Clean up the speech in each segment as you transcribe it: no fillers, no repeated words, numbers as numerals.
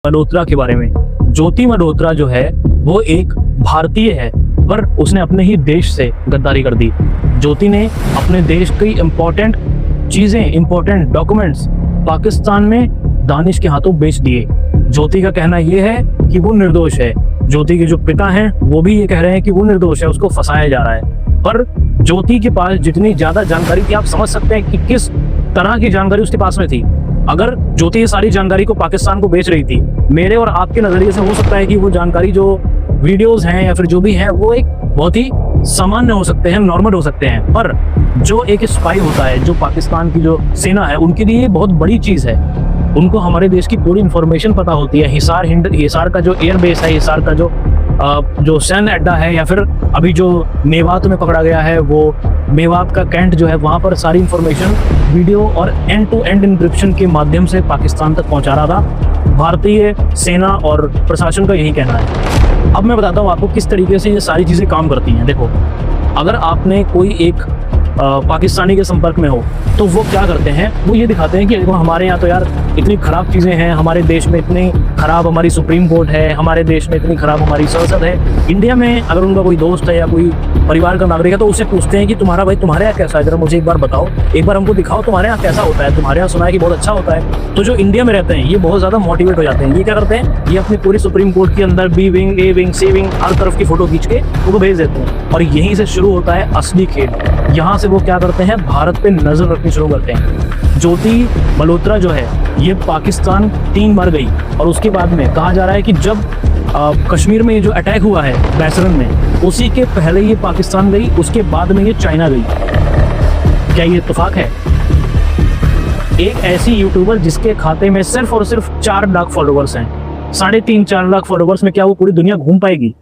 मल्होत्रा के बारे में। ज्योति मल्होत्रा जो है वो एक भारतीय है, पर उसने अपने ही देश से गद्दारी कर दी। ज्योति ने अपने देश की इंपॉर्टेंट चीजें, इंपॉर्टेंट डॉक्यूमेंट्स पाकिस्तान में दानिश के हाथों बेच दिए। ज्योति का कहना यह है कि वो निर्दोष है। ज्योति के जो पिता हैं वो भी ये कह रहे हैं कि वो निर्दोष है, उसको फंसाया जा रहा है। पर ज्योति के पास जितनी ज्यादा जानकारी थी, आप समझ सकते हैं कि किस तरह की जानकारी उसके पास में थी। अगर ज्योति ये सारी जानकारी को पाकिस्तान को बेच रही थी, मेरे और आपके नजरिए से हो सकता है कि वो जानकारी, जो वीडियोस हैं या फिर जो भी है, वो एक बहुत ही सामान्य हो सकते हैं, नॉर्मल हो सकते हैं। पर जो एक स्पाई होता है, जो पाकिस्तान की जो सेना है, उनके लिए बहुत बड़ी चीज है। उनको हमारे देश की पूरी इंफॉर्मेशन पता होती है। हिसार का जो एयरबेस है, हिसार का जो सैन्य अड्डा है, या फिर अभी जो मेवात में पकड़ा गया है, वो मेवात का कैंट जो है, वहां पर सारी इंफॉर्मेशन वीडियो और एंड टू एंड इंक्रिप्शन के माध्यम से पाकिस्तान तक पहुंचा रहा था। भारतीय सेना और प्रशासन का यही कहना है। अब मैं बताता हूँ आपको किस तरीके से ये सारी चीजें काम करती हैं। देखो, अगर आपने कोई एक पाकिस्तानी के संपर्क में हो तो वो क्या करते हैं, वो ये दिखाते हैं कि देखो हमारे यहाँ तो यार इतनी खराब चीज़ें हैं, हमारे देश में इतनी खराब हमारी सुप्रीम कोर्ट है, हमारे देश में इतनी खराब हमारी संसद है। इंडिया में अगर उनका कोई दोस्त है या कोई परिवार का नागरिक है तो उससे पूछते हैं कि तुम्हारे यहाँ कैसा है, जरा मुझे एक बार बताओ, एक बार हमको दिखाओ तुम्हारे यहाँ कैसा होता है, तुम्हारे यहाँ सुना है कि बहुत अच्छा होता है। तो जो इंडिया में रहते हैं ये बहुत ज़्यादा मोटिवेट हो जाते हैं। ये क्या करते हैं, ये अपनी पूरी सुप्रीम कोर्ट के अंदर B wing, A wing, C wing, हर तरफ की फोटो खींच के उनको भेज देते हैं। और यहीं से शुरू होता है असली खेल। यहाँ से वो क्या करते हैं, भारत पे नजर रखनी शुरू करते हैं। ज्योति मल्होत्रा जो है ये पाकिस्तान 3 बार गई, और उसके बाद में कहा जा रहा है कि जब कश्मीर में ये जो अटैक हुआ है बैसरन में, उसी के पहले ये पाकिस्तान गई, उसके बाद में ये चाइना गई। क्या ये इत्तेफाक है? एक ऐसी यूट्यूबर जिसके खाते में सिर्फ और सिर्फ 4 लाख फॉलोवर्स हैं, 3.5-4 लाख फॉलोवर्स में क्या वो पूरी दुनिया घूम पाएगी?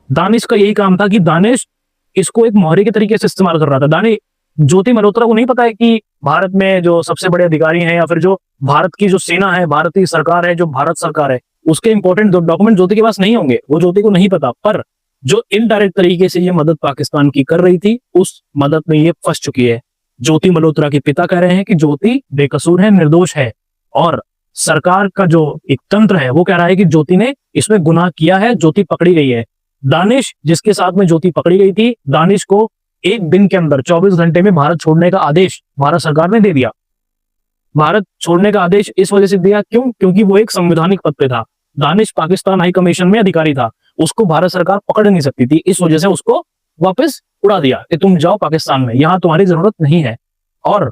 दानिश का यही काम था कि दानिश इसको एक मोहरे के तरीके से इस्तेमाल कर रहा था। ज्योति मल्होत्रा को नहीं पता है कि भारत में जो सबसे बड़े अधिकारी हैं, या फिर जो भारत की जो सेना है, भारतीय सरकार है, जो भारत सरकार है, उसके इंपॉर्टेंट डॉक्यूमेंट ज्योति के पास नहीं होंगे, वो ज्योति को नहीं पता। पर जो इनडायरेक्ट तरीके से ये मदद पाकिस्तान की कर रही थी, उस मदद में ये फंस चुकी है। ज्योति मल्होत्रा के पिता कह रहे हैं कि ज्योति बेकसूर है, निर्दोष है, और सरकार का जो एक तंत्र है वो कह रहा है कि ज्योति ने इसमें गुनाह किया है, ज्योति पकड़ी गई है। दानिश, जिसके साथ में ज्योति पकड़ी गई थी, दानिश को 1 दिन के अंदर 24 घंटे में भारत छोड़ने का आदेश भारत सरकार ने दे दिया। भारत छोड़ने का आदेश इस वजह से दिया, क्यों? क्योंकि वो एक संवैधानिक पद पे था। दानिश पाकिस्तान हाई कमीशन में अधिकारी था, उसको भारत सरकार पकड़ नहीं सकती थी, इस वजह से उसको वापस उड़ा दिया कि तुम जाओ पाकिस्तान में, यहां तुम्हारी जरूरत नहीं है। और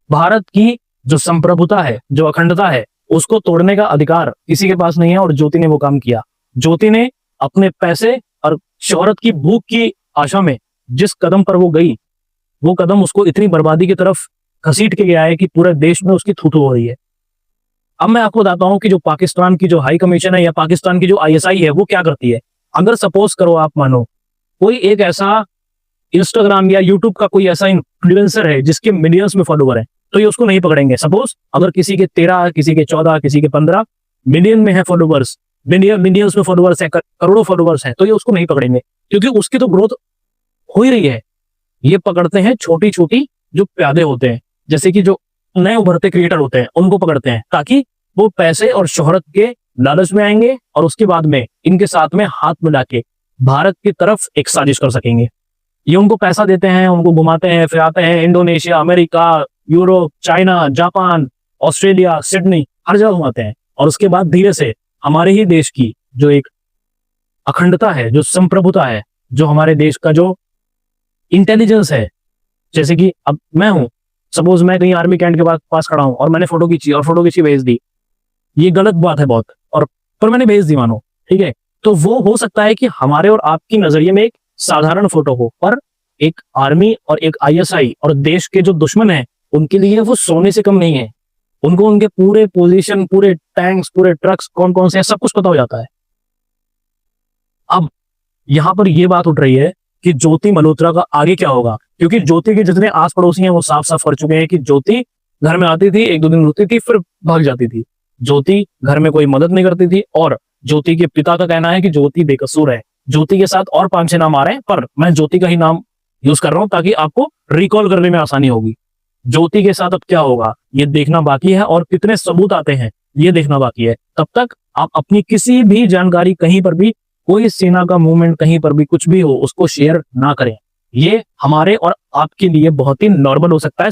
भारत की जो संप्रभुता है, जो अखंडता है, उसको तोड़ने का अधिकार किसी के पास नहीं है, और ज्योति ने वो काम किया। ज्योति ने अपने पैसे और शोहरत की भूख की आशा में जिस कदम पर वो गई, वो कदम उसको इतनी बर्बादी की तरफ घसीट के गया है कि पूरे देश में उसकी थू-थू हो रही है। अब मैं आपको बताता हूं कि जो पाकिस्तान की जो हाई कमीशन है, या पाकिस्तान की जो ISI है, वो क्या करती है। अगर सपोज करो, आप मानो कोई एक ऐसा इंस्टाग्राम या यूट्यूब का कोई ऐसा इन्फ्लुएंसर है जिसके मिलियंस में फॉलोवर है, तो ये उसको नहीं पकड़ेंगे। सपोज अगर किसी के 13, किसी के 14, किसी के 15 मिलियन में है फॉलोवर्स, मिलियंस में फॉलोवर्स है, करोड़ों फॉलोवर्स हैं, तो ये उसको नहीं पकड़ेंगे, क्योंकि उसकी तो ग्रोथ हो ही रही है। ये पकड़ते हैं छोटी छोटी जो प्यादे होते हैं, जैसे कि जो नए उभरते क्रिएटर होते हैं, उनको पकड़ते हैं, ताकि वो पैसे और शोहरत के लालच में आएंगे, और उसके बाद में इनके साथ में हाथ मिला के भारत की तरफ एक साजिश कर सकेंगे। ये उनको पैसा देते हैं, उनको घुमाते हैं, फिर आते हैं Indonesia, America, Europe, China, Japan, Australia, Sydney, हर जगह घुमाते हैं, और उसके बाद धीरे से हमारे ही देश की जो एक अखंडता है, जो संप्रभुता है, जो हमारे देश का जो इंटेलिजेंस है, जैसे कि अब मैं हूं, सपोज मैं कहीं आर्मी कैंट के पास खड़ा हूं और मैंने फोटो खींची और फोटो खींची भेज दी, ये गलत बात है बहुत, और पर मैंने भेज दी मानो, ठीक है, तो वो हो सकता है कि हमारे और आपकी नजरिए में एक साधारण फोटो हो, पर एक आर्मी और एक ISI और देश के जो दुश्मन है, उनके लिए वो सोने से कम नहीं है। उनको उनके पूरे पोजीशन, पूरे टैंक्स, पूरे ट्रक्स कौन कौन से, सब कुछ पता हो जाता है। अब यहां पर यह बात उठ रही है कि ज्योति मल्होत्रा का आगे क्या होगा, क्योंकि ज्योति के जितने आस पड़ोसी हैं वो साफ साफ कर चुके हैं कि ज्योति घर में आती थी, 1-2 दिन रुकती थी, फिर भाग जाती थी। ज्योति घर में कोई मदद नहीं करती थी, और ज्योति के पिता का कहना है कि ज्योति बेकसूर है। ज्योति के साथ और 5-6 नाम आ रहे हैं, पर मैं ज्योति का ही नाम यूज कर रहा हूं ताकि आपको रिकॉल करने में आसानी होगी। ज्योति के साथ अब क्या होगा ये देखना बाकी है, और कितने सबूत आते हैं ये देखना बाकी है। तब तक आप अपनी किसी भी जानकारी कहीं पर भी, कोई सेना का मूवमेंट कहीं पर भी कुछ भी हो, उसको शेयर ना करें। ये हमारे और आपके लिए बहुत ही नॉर्मल हो सकता है।